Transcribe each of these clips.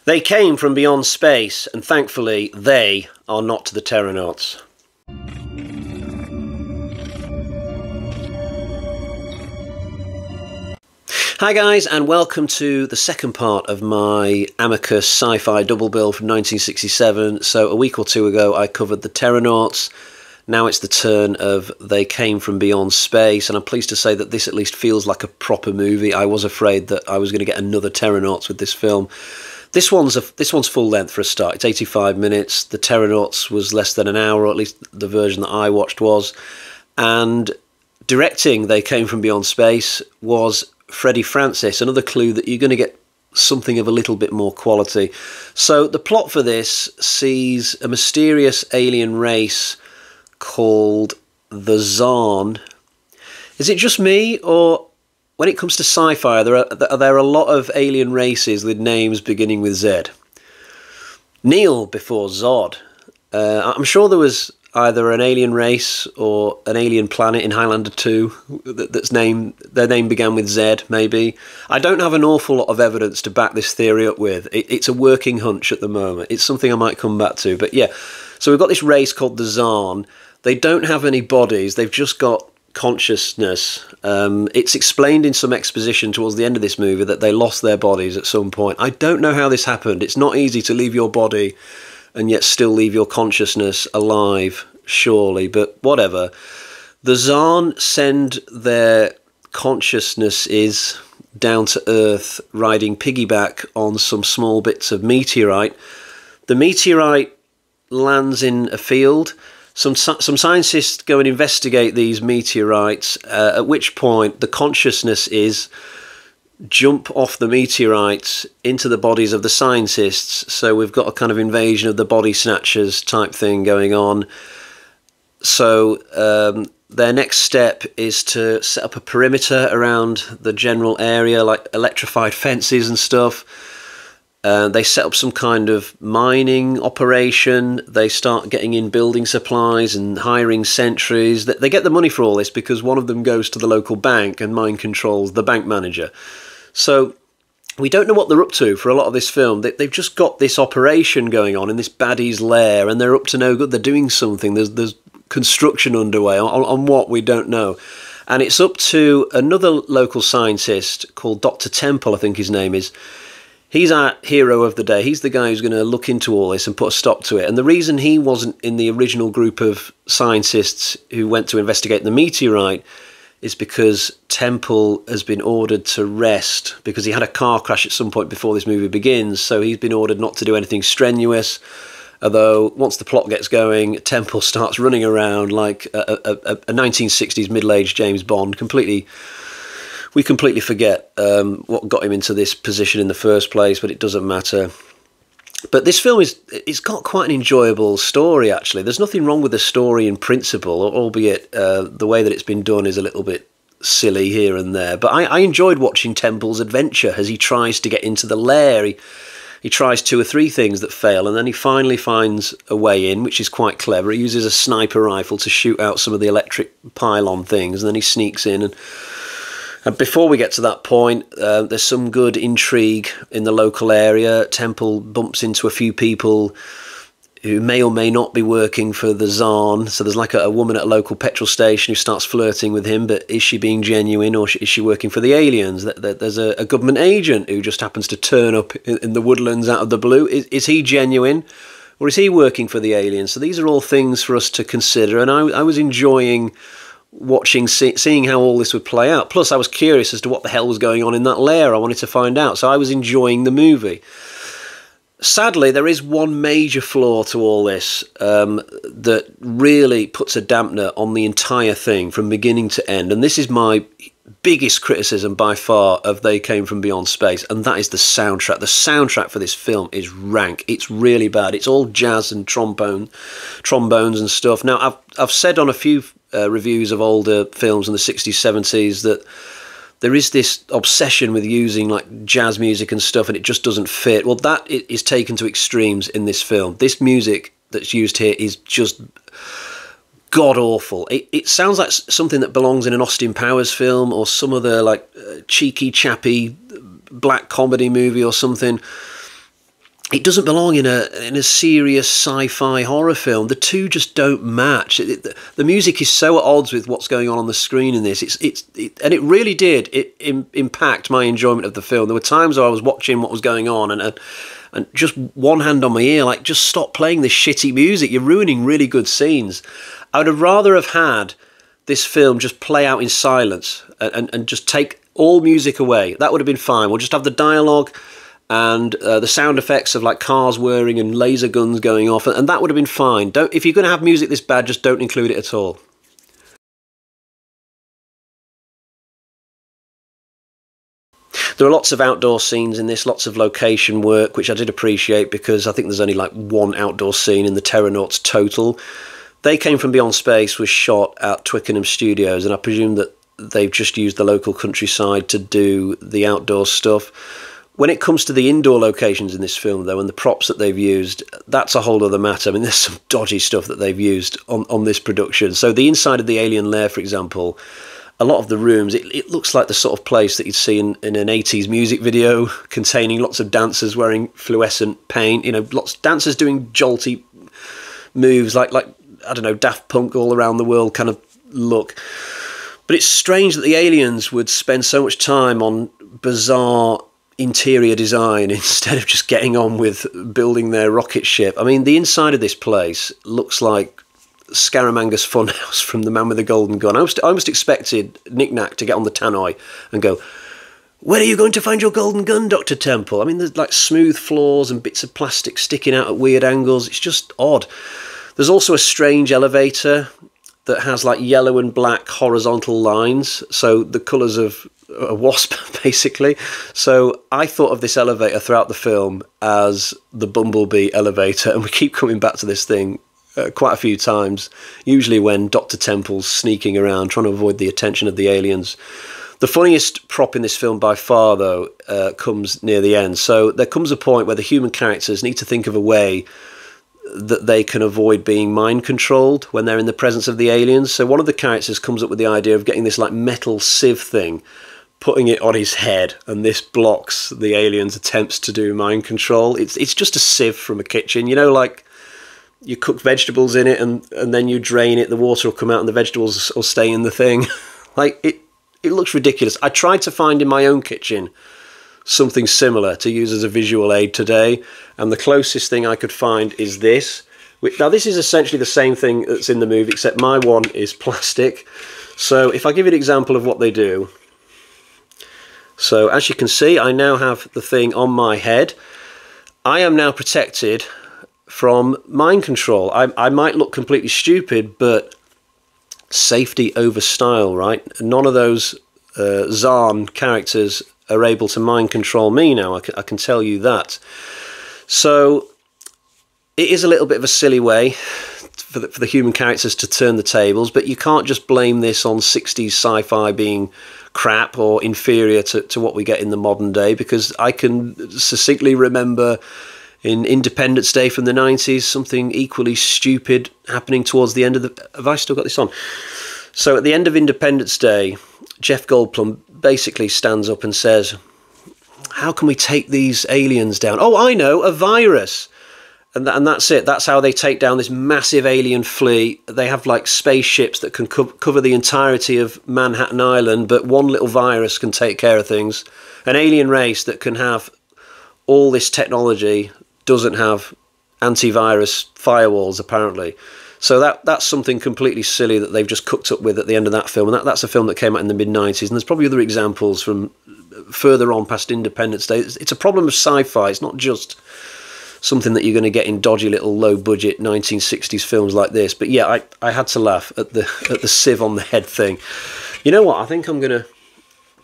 They came from beyond space, and thankfully, they are not the Terranauts. Hi guys, and welcome to the second part of my Amicus sci-fi double bill from 1967. So a week or two ago I covered the Terranauts. Now it's the turn of They Came From Beyond Space, and I'm pleased to say that this at least feels like a proper movie. I was afraid that I was going to get another Terranauts with this film. This one's full length for a start. It's 85 minutes. The Terranauts was less than an hour, or at least the version that I watched was. And directing They Came From Beyond Space was Freddie Francis, another clue that you're going to get something of a little bit more quality. So the plot for this sees a mysterious alien race called the Zarn. Is it just me, or when it comes to sci-fi, there are a lot of alien races with names beginning with Z? Neil before Zod. I'm sure there was either an alien race or an alien planet in Highlander 2 their name began with Z, maybe. I don't have an awful lot of evidence to back this theory up with. It's a working hunch at the moment. It's something I might come back to. But yeah, so we've got this race called the Zarn. They don't have any bodies. They've just got consciousness. It's explained in some exposition towards the end of this movie that they lost their bodies at some point. I don't know how this happened. It's not easy to leave your body and yet still leave your consciousness alive, surely, but whatever. The Zarn send their consciousnesses down to Earth, riding piggyback on some small bits of meteorite. The meteorite lands in a field. Some scientists go and investigate these meteorites, at which point the consciousnesses jump off the meteorites into the bodies of the scientists. So we've got a kind of invasion of the body snatchers type thing going on. So their next step is to set up a perimeter around the general area, like electrified fences and stuff. They set up some kind of mining operation. They start getting in building supplies and hiring sentries. They get the money for all this because one of them goes to the local bank and mind controls the bank manager. So we don't know what they're up to for a lot of this film. They've just got this operation going on in this baddie's lair, and they're up to no good. They're doing something. There's construction underway. On what, we don't know. And it's up to another local scientist called Dr. Temple, I think his name is. He's our hero of the day. He's the guy who's going to look into all this and put a stop to it. And the reason he wasn't in the original group of scientists who went to investigate the meteorite is because Temple has been ordered to rest because he had a car crash at some point before this movie begins. So he's been ordered not to do anything strenuous. Although once the plot gets going, Temple starts running around like a 1960s middle-aged James Bond, we completely forget what got him into this position in the first place, but it doesn't matter. But this film it's got quite an enjoyable story, actually. There's nothing wrong with the story in principle, albeit the way that it's been done is a little bit silly here and there. But I enjoyed watching Temple's adventure as he tries to get into the lair. He tries 2 or 3 things that fail, and then he finally finds a way in, which is quite clever. He uses a sniper rifle to shoot out some of the electric pylon things, and then he sneaks in. And before we get to that point, there's some good intrigue in the local area. Temple bumps into a few people who may or may not be working for the Zarn. So there's like a woman at a local petrol station who starts flirting with him, but is she being genuine, or is she working for the aliens? There's a government agent who just happens to turn up in the woodlands out of the blue. Is he genuine, or is he working for the aliens? So these are all things for us to consider, and I was enjoying seeing how all this would play out. Plus I was curious as to what the hell was going on in that lair. I wanted to find out, so I was enjoying the movie. Sadly, there is one major flaw to all this that really puts a dampener on the entire thing from beginning to end, and this is my biggest criticism by far of They Came From Beyond Space, and that is the soundtrack. The soundtrack for this film is rank. It's really bad. It's all jazz and trombones and stuff. Now, I've said on a few reviews of older films in the 60s, 70s that there is this obsession with using like jazz music and stuff, and it just doesn't fit. Well, that is taken to extremes in this film. This music that's used here is just god-awful. It sounds like something that belongs in an Austin Powers film or some other like cheeky, chappy black comedy movie or something. it doesn't belong in a serious sci-fi horror film. The two just don't match. The music is so at odds with what's going on the screen in this. And it really did impact my enjoyment of the film. There were times where I was watching what was going on and just one hand on my ear, like, just stop playing this shitty music. You're ruining really good scenes. I would have rather have had this film just play out in silence and just take all music away. That would have been fine. We'll just have the dialogue and the sound effects of like cars whirring and laser guns going off, and that would have been fine. If you're going to have music this bad, just don't include it at all. There are lots of outdoor scenes in this, lots of location work, which I did appreciate, because I think there's only like one outdoor scene in the Terranauts total. They Came From Beyond Space was shot at Twickenham Studios, and I presume that they've just used the local countryside to do the outdoor stuff. When it comes to the indoor locations in this film, though, and the props that they've used, that's a whole other matter. I mean, there's some dodgy stuff that they've used on this production. So the inside of the alien lair, for example, a lot of the rooms, it looks like the sort of place that you'd see in an 80s music video, containing lots of dancers wearing fluorescent paint, you know, lots of dancers doing jolty moves, like I don't know, Daft Punk all around the world kind of look. But it's strange that the aliens would spend so much time on bizarre interior design instead of just getting on with building their rocket ship. I mean, the inside of this place looks like Scaramanga's funhouse from The Man with the Golden Gun. I almost expected Nick Nack to get on the tannoy and go, "Where are you going to find your golden gun, Dr. Temple?" I mean, there's like smooth floors and bits of plastic sticking out at weird angles. It's just odd. There's also a strange elevator that has like yellow and black horizontal lines, so the colours of a wasp, basically. So I thought of this elevator throughout the film as the Bumblebee elevator, and we keep coming back to this thing quite a few times, usually when Dr. Temple's sneaking around trying to avoid the attention of the aliens. The funniest prop in this film by far, though, comes near the end. So there comes a point where the human characters need to think of a way that they can avoid being mind controlled when they're in the presence of the aliens. So one of the characters comes up with the idea of getting this like metal sieve thing, putting it on his head, and this blocks the aliens' attempts to do mind control. It's just a sieve from a kitchen, you know, like you cook vegetables in it and then you drain it, the water will come out and the vegetables will stay in the thing. Like, it looks ridiculous. I tried to find in my own kitchen something similar to use as a visual aid today, and the closest thing I could find is this. Now, this is essentially the same thing that's in the movie, except my one is plastic. So if I give you an example of what they do. So as you can see, I now have the thing on my head. I am now protected from mind control. I might look completely stupid, but safety over style, right? None of those Zarn characters are able to mind control me now, I can tell you that. So it is a little bit of a silly way for the human characters to turn the tables, but you can't just blame this on 60s sci-fi being crap or inferior to what we get in the modern day, because I can succinctly remember in Independence Day from the 90s something equally stupid happening towards the end of the... Have I still got this on? So at the end of Independence Day, Jeff Goldblum basically stands up and says, "How can we take these aliens down?" "Oh, I know, a virus." And that's it. That's how they take down this massive alien fleet. They have like spaceships that can cover the entirety of Manhattan Island, but one little virus can take care of things. An alien race that can have all this technology doesn't have antivirus firewalls, apparently. So that's something completely silly that they've just cooked up with at the end of that film. And that's a film that came out in the mid-90s. And there's probably other examples from further on past Independence Day. It's a problem of sci-fi. It's not just something that you're going to get in dodgy little low-budget 1960s films like this. But yeah, I had to laugh at the sieve on the head thing. You know what? I think I'm going to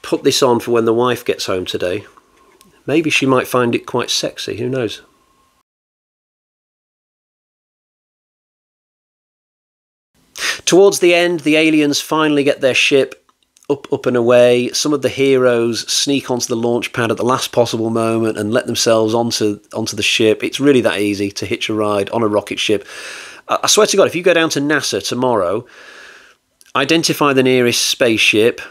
put this on for when the wife gets home today. Maybe she might find it quite sexy. Who knows? Towards the end, the aliens finally get their ship up and away. Some of the heroes sneak onto the launch pad at the last possible moment and let themselves onto the ship. It's really that easy to hitch a ride on a rocket ship. I swear to God, if you go down to NASA tomorrow, identify the nearest spaceship,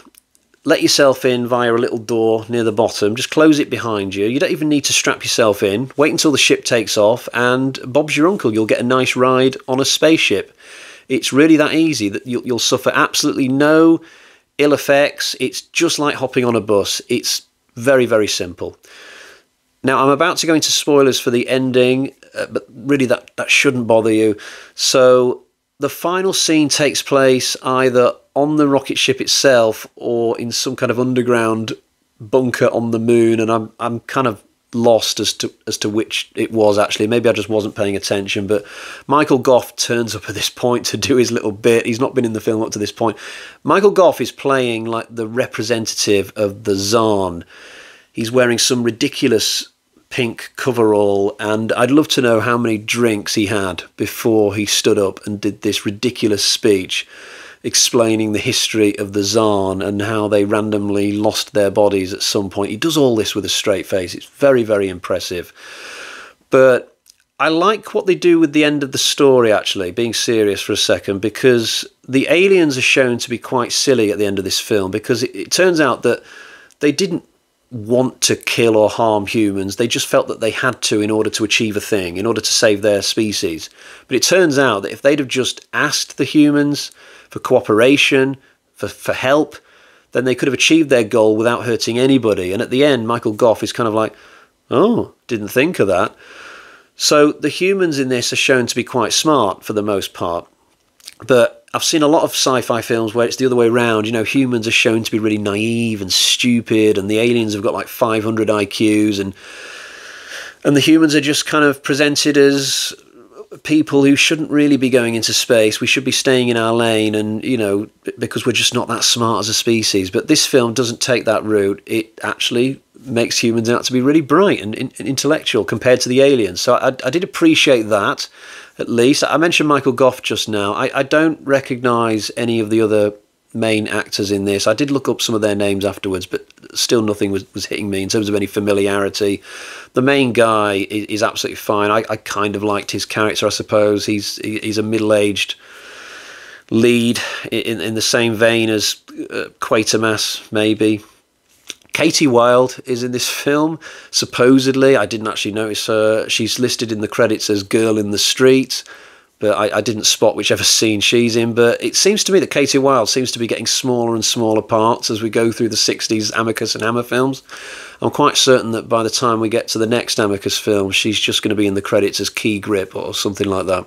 let yourself in via a little door near the bottom. Just close it behind you. You don't even need to strap yourself in. Wait until the ship takes off, and Bob's your uncle. You'll get a nice ride on a spaceship. It's really that easy. That you'll suffer absolutely no ill effects. It's just like hopping on a bus. It's very, very simple. Now, I'm about to go into spoilers for the ending, but really that shouldn't bother you. So the final scene takes place either on the rocket ship itself or in some kind of underground bunker on the moon, and I'm kind of lost as to which it was actually. Maybe I just wasn't paying attention, but Michael Gough turns up at this point to do his little bit. He's not been in the film up to this point. Michael Gough is playing like the representative of the Zaan. He's wearing some ridiculous pink coverall, and I'd love to know how many drinks he had before he stood up and did this ridiculous speech explaining the history of the Zaan and how they randomly lost their bodies at some point. He does all this with a straight face. It's very, very impressive. But I like what they do with the end of the story, actually, being serious for a second, because the aliens are shown to be quite silly at the end of this film, because it turns out that they didn't want to kill or harm humans. They just felt that they had to in order to achieve a thing, in order to save their species. But it turns out that if they'd have just asked the humans for cooperation, for help, then they could have achieved their goal without hurting anybody. And at the end, Michael Gough is kind of like, oh, didn't think of that. So the humans in this are shown to be quite smart for the most part. But I've seen a lot of sci-fi films where it's the other way around. You know, humans are shown to be really naive and stupid, and the aliens have got like 500 IQs, and the humans are just kind of presented as people who shouldn't really be going into space. We should be staying in our lane, and, you know, because we're just not that smart as a species. But this film doesn't take that route. It actually makes humans out to be really bright and intellectual compared to the aliens. So I did appreciate that, at least. I mentioned Michael Gough just now. I don't recognise any of the other main actors in this. I did look up some of their names afterwards, but still nothing was hitting me in terms of any familiarity. The main guy is absolutely fine. I kind of liked his character, I suppose. He's a middle-aged lead in the same vein as Quatermass, maybe. Katie Wilde is in this film, supposedly. I didn't actually notice her. She's listed in the credits as Girl in the Street, but I didn't spot whichever scene she's in. But it seems to me that Katie Wilde seems to be getting smaller and smaller parts as we go through the 60s Amicus and Hammer films. I'm quite certain that by the time we get to the next Amicus film, she's just going to be in the credits as Key Grip or something like that.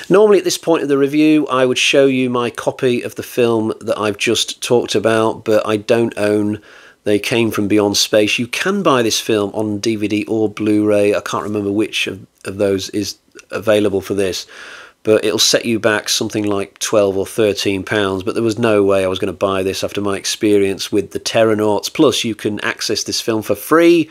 Normally at this point of the review, I would show you my copy of the film that I've just talked about, but I don't own They Came From Beyond Space. You can buy this film on DVD or Blu-ray. I can't remember which of those is available for this, but it'll set you back something like £12 or £13. But there was no way I was going to buy this after my experience with the Terranauts. Plus, you can access this film for free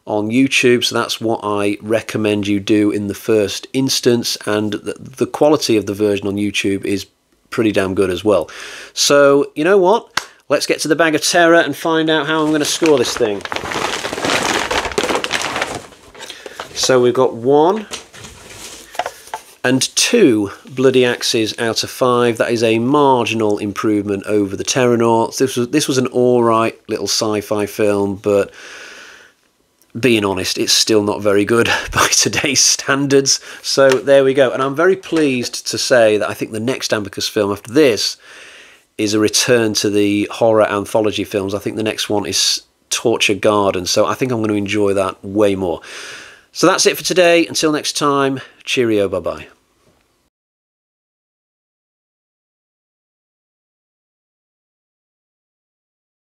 on YouTube, so that's what I recommend you do in the first instance, and the quality of the version on YouTube is pretty damn good as well. So, you know what? Let's get to the bag of terror and find out how I'm going to score this thing. So we've got 1 and 2 bloody axes out of 5. That is a marginal improvement over the Terranauts. This was an alright little sci-fi film, but being honest, it's still not very good by today's standards. So there we go. And I'm very pleased to say that I think the next Amicus film after this is a return to the horror anthology films. I think the next one is Torture Garden. So I think I'm going to enjoy that way more. So that's it for today. Until next time, cheerio, bye-bye.